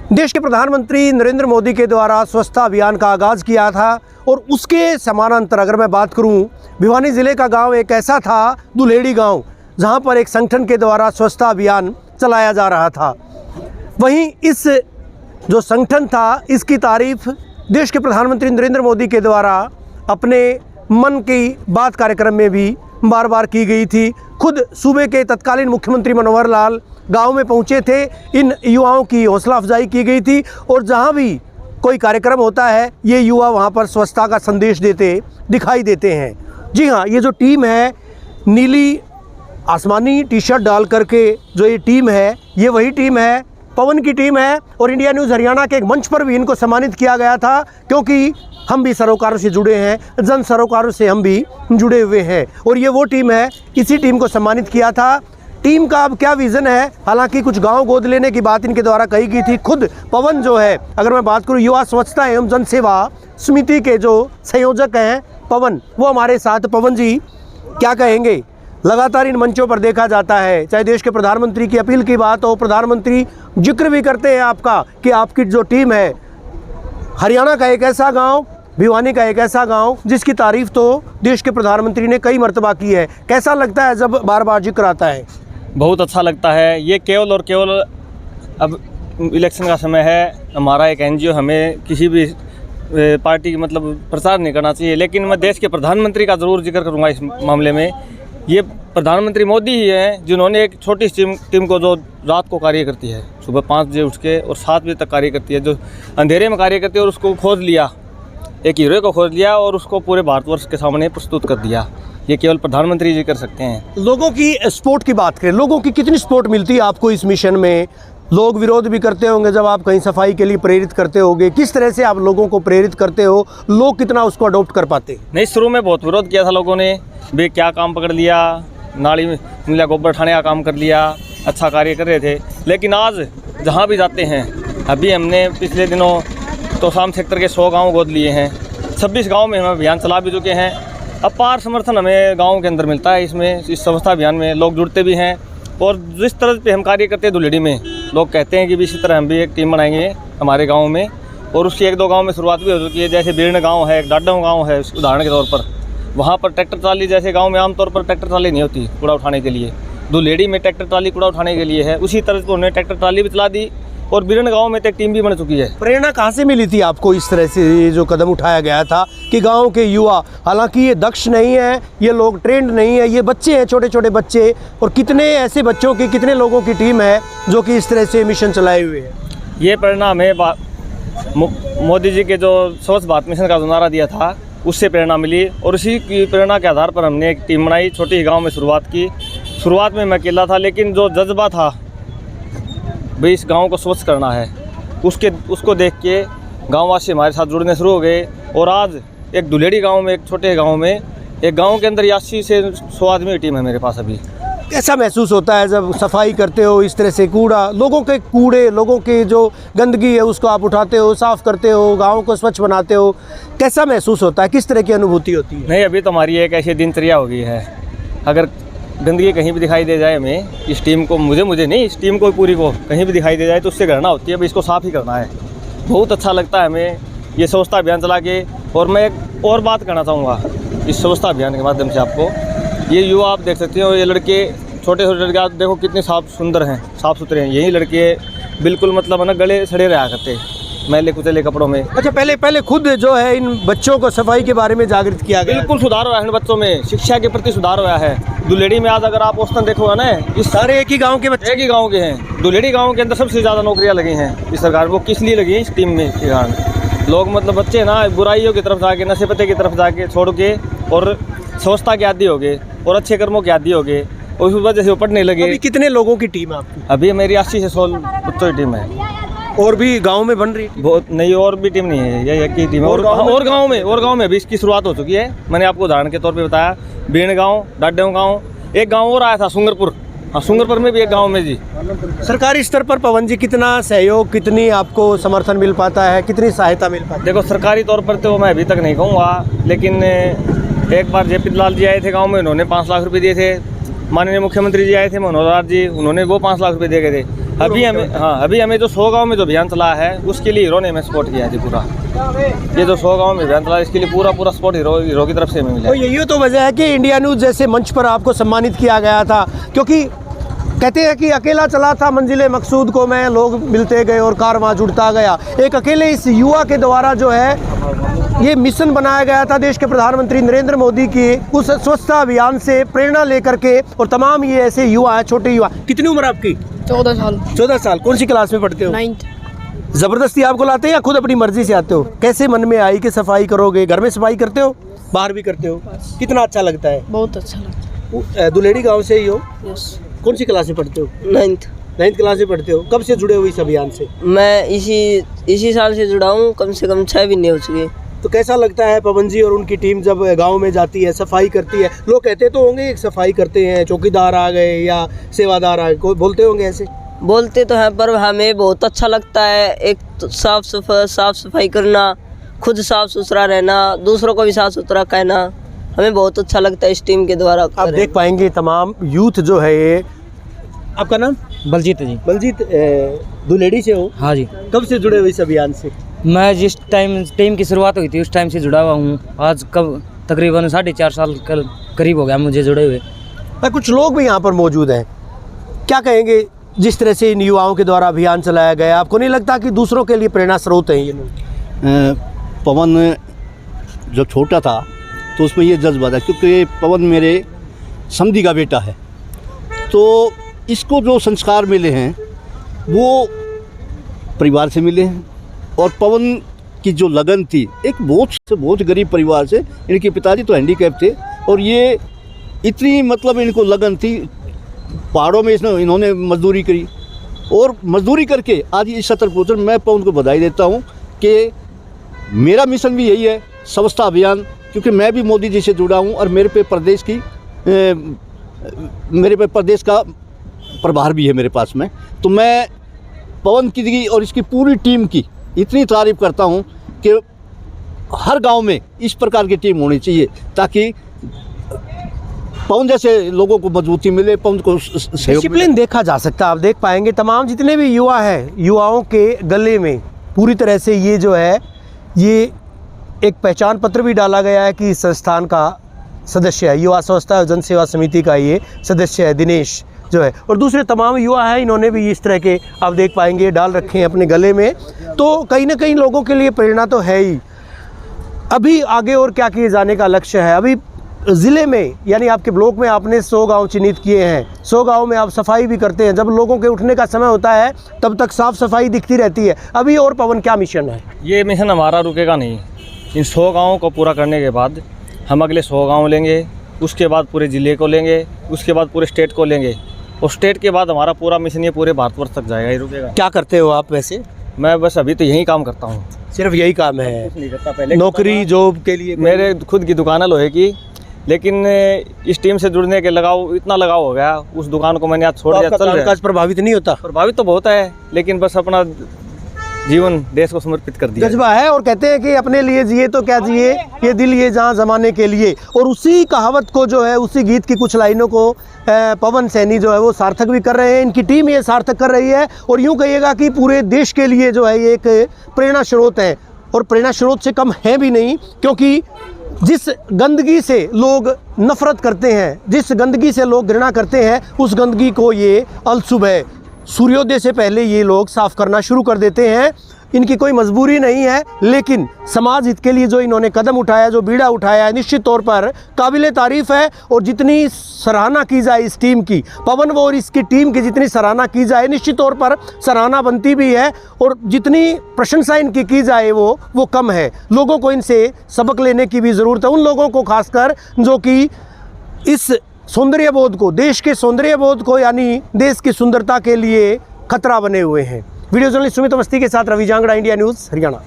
देश के प्रधानमंत्री नरेंद्र मोदी के द्वारा स्वच्छता अभियान का आगाज़ किया था और उसके समानांतर अगर मैं बात करूं, भिवानी ज़िले का गांव एक ऐसा था, दुलेड़ी गांव, जहां पर एक संगठन के द्वारा स्वच्छता अभियान चलाया जा रहा था। वहीं इस जो संगठन था, इसकी तारीफ देश के प्रधानमंत्री नरेंद्र मोदी के द्वारा अपने मन की बात कार्यक्रम में भी बार बार की गई थी। खुद सूबे के तत्कालीन मुख्यमंत्री मनोहर लाल गाँव में पहुँचे थे, इन युवाओं की हौसला अफजाई की गई थी और जहाँ भी कोई कार्यक्रम होता है ये युवा वहाँ पर स्वच्छता का संदेश देते दिखाई देते हैं। जी हाँ, ये जो टीम है, नीली आसमानी टी शर्ट डाल करके जो ये टीम है, ये वही टीम है, पवन की टीम है। और इंडिया न्यूज़ हरियाणा के एक मंच पर भी इनको सम्मानित किया गया था, क्योंकि हम भी सरोकारों से जुड़े हैं, जन सरोकारों से हम भी जुड़े हुए हैं और ये वो टीम है, इसी टीम को सम्मानित किया था। टीम का अब क्या विज़न है, हालांकि कुछ गांव गोद लेने की बात इनके द्वारा कही गई थी। खुद पवन जो है, अगर मैं बात करूं युवा स्वच्छता एवं जन सेवा समिति के जो संयोजक हैं पवन, वो हमारे साथ। पवन जी, क्या कहेंगे? लगातार इन मंचों पर देखा जाता है, चाहे देश के प्रधानमंत्री की अपील की बात हो, प्रधानमंत्री जिक्र भी करते हैं आपका कि आपकी जो टीम है, हरियाणा का एक ऐसा गाँव, भिवानी का एक ऐसा गांव जिसकी तारीफ तो देश के प्रधानमंत्री ने कई मर्तबा की है। कैसा लगता है जब बार बार जिक्र आता है? बहुत अच्छा लगता है। ये केवल और केवल अब इलेक्शन का समय है, हमारा एक एनजीओ, हमें किसी भी पार्टी की मतलब प्रचार नहीं करना चाहिए, लेकिन मैं देश के प्रधानमंत्री का ज़रूर जिक्र करूँगा इस मामले में। ये प्रधानमंत्री मोदी ही हैं जिन्होंने एक छोटी टीम को जो रात को कार्य करती है, सुबह 5 बजे उठ के और 7 बजे तक कार्य करती है, जो अंधेरे में कार्य करती है, और उसको खोज लिया, एक हीरो को खोज लिया और उसको पूरे भारतवर्ष के सामने प्रस्तुत कर दिया। ये केवल प्रधानमंत्री जी कर सकते हैं। लोगों की सपोर्ट की बात करें, लोगों की कितनी सपोर्ट मिलती है आपको इस मिशन में? लोग विरोध भी करते होंगे जब आप कहीं सफाई के लिए प्रेरित करते होंगे, किस तरह से आप लोगों को प्रेरित करते हो? लोग कितना उसको अडॉप्ट कर पाते हैं? नहीं, शुरू में बहुत विरोध किया था लोगों ने, वे क्या काम पकड़ लिया, नाली में मिला गोबर उठाने का काम कर लिया, अच्छा कार्य कर रहे थे। लेकिन आज जहाँ भी जाते हैं, अभी हमने पिछले दिनों तोशाम सेक्टर के 100 गाँव गोद लिए हैं, 26 गाँव में हम अभियान चला भी चुके हैं। अपार समर्थन हमें गाँव के अंदर मिलता है। इसमें इस स्वच्छता अभियान में लोग जुड़ते भी हैं और जिस तरह पे हम कार्य करते हैं दुलेड़ी में, लोग कहते हैं कि भी इसी तरह हम भी एक टीम बनाएंगे हमारे गांव में, और उसकी 1-2 गांव में शुरुआत भी हो चुकी है। जैसे बीर्ण गांव है, एक डाडम गांव है, उदाहरण के तौर पर, वहां पर ट्रैक्टर ट्राली, जैसे गांव में आमतौर पर ट्रैक्टर ट्राली नहीं होती कूड़ा उठाने के लिए, दुलेड़ी में ट्रैक्टर ट्राली कूड़ा उठाने के लिए है। उसी तरह से उन्होंने ट्रैक्टर ट्राली भी चला दी और बीर्ण गाँव में तो एक टीम भी बन चुकी है। प्रेरणा कहाँ से मिली थी आपको इस तरह से ये जो कदम उठाया गया था कि गांव के युवा, हालांकि ये दक्ष नहीं है, ये लोग ट्रेंड नहीं है, ये बच्चे हैं, छोटे छोटे बच्चे, और कितने ऐसे बच्चों की, कितने लोगों की टीम है जो कि इस तरह से मिशन चलाए हुए है? ये प्रेरणा हमें मोदी जी के जो स्वच्छ भारत मिशन का जो नारा दिया था, उससे प्रेरणा मिली और उसी की प्रेरणा के आधार पर हमने एक टीम बनाई, छोटी गाँव में शुरुआत की। शुरुआत में मैं अकेला था, लेकिन जो जज्बा था भाई इस गांव को स्वच्छ करना है, उसको देख के गांववासी हमारे साथ जुड़ने शुरू हो गए। और आज एक दुलेड़ी गांव में, एक छोटे गांव में, एक गांव के अंदर 80 से 100 आदमी की टीम है मेरे पास अभी। कैसा महसूस होता है जब सफाई करते हो इस तरह से? लोगों के जो गंदगी है उसको आप उठाते हो, साफ़ करते हो, गाँव को स्वच्छ बनाते हो, कैसा महसूस होता है? किस तरह की अनुभूति होती है? नहीं, अभी तो हमारी एक ऐसी दिनचर्या हो गई है, अगर गंदगी कहीं भी दिखाई दे जाए हमें, इस टीम को, मुझे नहीं, इस टीम को पूरी को कहीं भी दिखाई दे जाए तो उससे घृणा होती है, अब इसको साफ़ ही करना है। बहुत अच्छा लगता है हमें ये स्वच्छता अभियान चला के। और मैं एक और बात कहना चाहूँगा इस स्वच्छता अभियान के माध्यम से आपको, ये युवा आप देख सकते हो, ये लड़के, छोटे छोटे लड़के, आप देखो कितने सुंदर हैं, साफ़ सुथरे हैं। यही लड़के बिल्कुल मतलब है ना, गले सड़े रहा करते मैले कुचले कपड़ों में। अच्छा, पहले खुद जो है इन बच्चों को सफाई के बारे में जागृत किया गया? बिल्कुल सुधार हुआ है इन बच्चों में, शिक्षा के प्रति सुधार हुआ है। दुलेड़ी में आज अगर आप औसतन देखोगे ना, इस सारे एक ही गांव के बच्चे, एक ही गांव के हैं। दुलेड़ी गांव के अंदर सबसे ज़्यादा नौकरियां लगी हैं इस सरकार, वो किस लिए लगी है? इस टीम में के कारण। लोग मतलब बच्चे ना बुराइयों की तरफ जाके, नशे पते की तरफ जाके छोड़ के और स्वच्छता के आदी हो गए और अच्छे कर्मों के आदी हो गए, और उस वजह से वो पढ़ने लगे। अभी कितने लोगों की टीम है आपकी? अभी मेरी 80 से 100 बच्चों की टीम है। और भी गांव में बन रही? बहुत नहीं, और भी टीम नहीं है, यही एक ही टीम है। और गांव में भी इसकी शुरुआत हो चुकी है। मैंने आपको उदाहरण के तौर पे बताया, बीण गांव, डाडेव गांव, एक गांव और आया था सुंगरपुर, हाँ सुंगरपुर में भी एक गांव में जी। सरकारी स्तर पर पवन जी कितना सहयोग, कितनी आपको समर्थन मिल पाता है, कितनी सहायता मिल पाती है? देखो, सरकारी तौर पर तो मैं अभी तक नहीं कहूँगा, लेकिन एक बार जयपी लाल जी आए थे गाँव में, उन्होंने 5 लाख रुपये दिए थे। माननीय मुख्यमंत्री जी आए थे मनोहर लाल जी, उन्होंने वो 5 लाख रुपये दे गए थे। अभी हमें जो 100 गांव में जो अभियान चला है उसके लिए हीरो ने हमें सपोर्ट किया है जी पूरा। ये जो 100 गांव में अभियान चला है इसके लिए पूरा सपोर्ट हीरो की तरफ से हमें मिला। तो यही तो वजह है कि इंडिया न्यूज़ जैसे मंच पर आपको सम्मानित किया गया था, क्योंकि कहते हैं कि अकेला चला था मंजिले मकसूद को मैं, लोग मिलते गए और कारवां जुड़ता गया। एक अकेले इस युवा के द्वारा जो है ये मिशन बनाया गया था देश के प्रधानमंत्री नरेंद्र मोदी की उस स्वच्छता अभियान से प्रेरणा लेकर के, और तमाम ये ऐसे युवा हैं, छोटे युवा। कितनी उम्र आपकी? 14 साल। 14 साल। कौन सी क्लास में पढ़ते हो? 9th। ज़बरदस्ती आपको लाते हैं या खुद अपनी मर्जी से आते हो? कैसे मन में आई कि सफाई करोगे? घर में सफाई करते हो, बाहर भी करते हो? कितना अच्छा लगता है? बहुत अच्छा लगता है। दुलेड़ी गांव से ही हो? यस। कौन सी क्लास में पढ़ते हो? 9th। 9th क्लास में पढ़ते हो। कब से जुड़े हो इस अभियान से? मैं इसी साल से जुड़ा हूँ, कम से कम 6 महीने हो चुके। तो कैसा लगता है पवन जी और उनकी टीम जब गांव में जाती है, सफाई करती है? लोग कहते तो होंगे सफाई करते हैं, चौकीदार आ गए या सेवादार आ गए, कोई बोलते होंगे ऐसे? बोलते तो हैं, पर हमें बहुत अच्छा लगता है। एक तो साफ सफाई करना, खुद साफ सुथरा रहना, दूसरों को भी साफ सुथरा कहना, हमें बहुत अच्छा लगता है इस टीम के द्वारा। आप देख पाएंगे तमाम यूथ जो है ये। आपका नाम? बलजीत जी। बलजीत, दुलेड़ी से हो? हाँ जी। कब से जुड़े हो इस अभियान से? मैं जिस टाइम टीम की शुरुआत हुई थी उस टाइम से जुड़ा हुआ हूँ। आज कब तकरीबन 4.5 साल करीब हो गया मुझे जुड़े हुए। कुछ लोग भी यहाँ पर मौजूद हैं, क्या कहेंगे जिस तरह से इन युवाओं के द्वारा अभियान चलाया गया? आपको नहीं लगता कि दूसरों के लिए प्रेरणा स्रोत हैं ये लोग? पवन जब छोटा था तो उसमें ये जज्बा था, क्योंकि पवन मेरे समधी का बेटा है, तो इसको जो संस्कार मिले हैं वो परिवार से मिले हैं। और पवन की जो लगन थी, एक बहुत गरीब परिवार से, इनके पिताजी तो हैंडीकैप थे, और ये इतनी मतलब इनको लगन थी, पहाड़ों में इन्होंने मजदूरी करी और मजदूरी करके आज इस स्तर पहुँचे। मैं पवन को बधाई देता हूँ कि मेरा मिशन भी यही है, स्वच्छता अभियान, क्योंकि मैं भी मोदी जी से जुड़ा हूँ और मेरे पे प्रदेश का प्रभार भी है मेरे पास में। तो मैं पवन की और इसकी पूरी टीम की इतनी तारीफ़ करता हूँ कि हर गांव में इस प्रकार की टीम होनी चाहिए, ताकि पवन जैसे लोगों को मजबूती मिले, पवन को सहयोग। डिसिप्लिन देखा जा सकता है। आप देख पाएंगे तमाम जितने भी युवा हैं, युवाओं के गले में पूरी तरह से ये जो है ये एक पहचान पत्र भी डाला गया है कि इस संस्थान का सदस्य है, युवा स्वच्छता जन सेवा समिति का ये सदस्य है दिनेश जो है, और दूसरे तमाम युवा हैं, इन्होंने भी इस तरह के आप देख पाएंगे डाल रखे हैं अपने गले में। तो कहीं ना कहीं लोगों के लिए प्रेरणा तो है ही। अभी आगे और क्या किए जाने का लक्ष्य है? अभी ज़िले में यानी आपके ब्लॉक में आपने 100 गांव चिन्हित किए हैं, 100 गांव में आप सफाई भी करते हैं। जब लोगों के उठने का समय होता है तब तक साफ़ सफाई दिखती रहती है। अभी और पवन क्या मिशन है? ये मिशन हमारा रुकेगा नहीं। इन 100 गाँवों को पूरा करने के बाद हम अगले 100 गाँव लेंगे, उसके बाद पूरे ज़िले को लेंगे, उसके बाद पूरे स्टेट को लेंगे, और स्टेट के बाद हमारा पूरा मिशन ये पूरे भारतवर्ष तक जाएगा, ये रुकेगा। क्या करते हो आप वैसे? मैं बस अभी तो यही काम करता हूँ। सिर्फ यही काम है? नहीं करता पहले। नौकरी जॉब के लिए? मेरे खुद की दुकान है लोहे की, लेकिन इस टीम से जुड़ने के इतना लगाव हो गया, उस दुकान को मैंने आज छोड़ दिया। चल रहा है। प्रभावित नहीं होता? प्रभावित तो बहुत है, लेकिन बस अपना जीवन देश को समर्पित कर दिया। जज्बा है, और कहते हैं कि अपने लिए जिए तो क्या जिए, ये दिल ये जहाँ जमाने के लिए। और उसी कहावत को जो है, उसी गीत की कुछ लाइनों को पवन सैनी जो है वो सार्थक भी कर रहे हैं, इनकी टीम ये सार्थक कर रही है। और यूँ कहिएगा कि पूरे देश के लिए जो है ये एक प्रेरणा स्रोत है, और प्रेरणा स्रोत से कम है भी नहीं, क्योंकि जिस गंदगी से लोग नफरत करते हैं, जिस गंदगी से लोग घृणा करते हैं, उस गंदगी को ये अलसुबह सूर्योदय से पहले ये लोग साफ़ करना शुरू कर देते हैं। इनकी कोई मजबूरी नहीं है, लेकिन समाज हित के लिए जो इन्होंने कदम उठाया, जो बीड़ा उठाया है, निश्चित तौर पर काबिले तारीफ़ है। और जितनी सराहना की जाए इस टीम की, पवन वो और इसकी टीम की जितनी सराहना की जाए, निश्चित तौर पर सराहना बनती भी है, और जितनी प्रशंसा इनकी की जाए वो कम है। लोगों को इनसे सबक लेने की भी ज़रूरत है, उन लोगों को खासकर जो कि इस सौंदर्य बोध को, देश के सौंदर्य बोध को, यानी देश की सुंदरता के लिए खतरा बने हुए हैं। वीडियो जर्नलिस्ट सुमित अवस्थी के साथ रवि जांगड़ा, इंडिया न्यूज़ हरियाणा।